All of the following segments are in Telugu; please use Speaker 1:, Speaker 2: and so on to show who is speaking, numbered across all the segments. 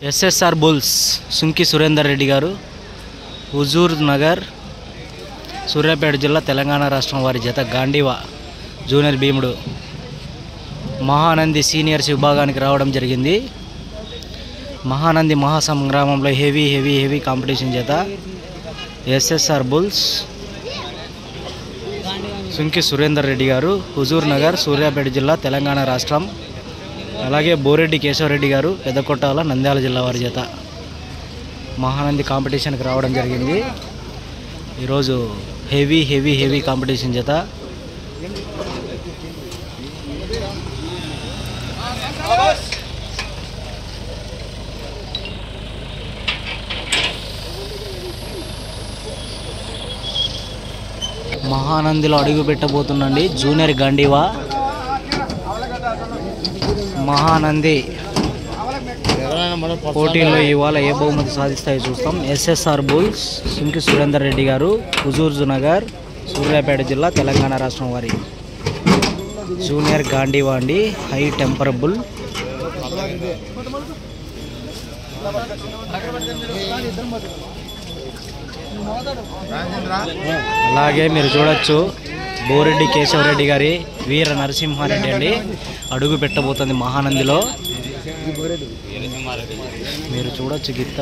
Speaker 1: ఎస్ఎస్ఆర్ బుల్స్ సుంకి సురేందర్ రెడ్డి గారు హుజూర్ నగర్ సూర్యాపేట జిల్లా తెలంగాణ రాష్ట్రం వారి జత గాంధీవా జూనియర్ భీముడు మహానంది సీనియర్స్ విభాగానికి రావడం జరిగింది. మహానంది మహాసంగ్రామంలో హెవీ కాంపిటీషన్ జత ఎస్ఎస్ఆర్ బుల్స్ సుంకి సురేందర్ రెడ్డి గారు హుజూర్ నగర్ సూర్యాపేట జిల్లా తెలంగాణ రాష్ట్రం. అలాగే బోరెడ్డి కేశవరెడ్డి గారు పెద్దకొట్టాల నంద్యాల జిల్లా వారి జత మహానంది కాంపిటీషన్కి రావడం జరిగింది. ఈరోజు హెవీ కాంపిటీషన్ జత. మహానందిలో అడుగు పెట్టబోతుందండి జూనియర్ గాంధీవా. మహానంది పోటీల్లో ఇవాళ ఏ బహుమతి సాధిస్తాయో చూస్తాం. ఎస్ఎస్ఆర్ బుల్స్ సుంకి సురేందర్ రెడ్డి గారు హుజూర్ నగర్ సూర్యాపేట జిల్లా తెలంగాణ రాష్ట్రం వారి జూనియర్ గాంధీవా అండి. High temper bull. అలాగే మీరు చూడొచ్చు బోరెడ్డి కేశవరెడ్డి గారి వీర నరసింహారెడ్డి అండి అడుగు పెట్టబోతుంది మహానందిలో. మీరు చూడొచ్చు గిత్త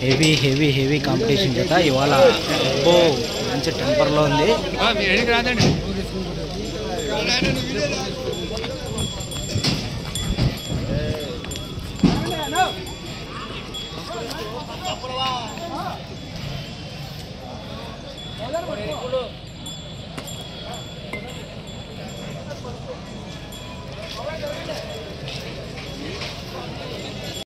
Speaker 1: హెవీ కాంపిటీషన్ చేత ఇవాళ మంచి టెంపర్లో ఉంది.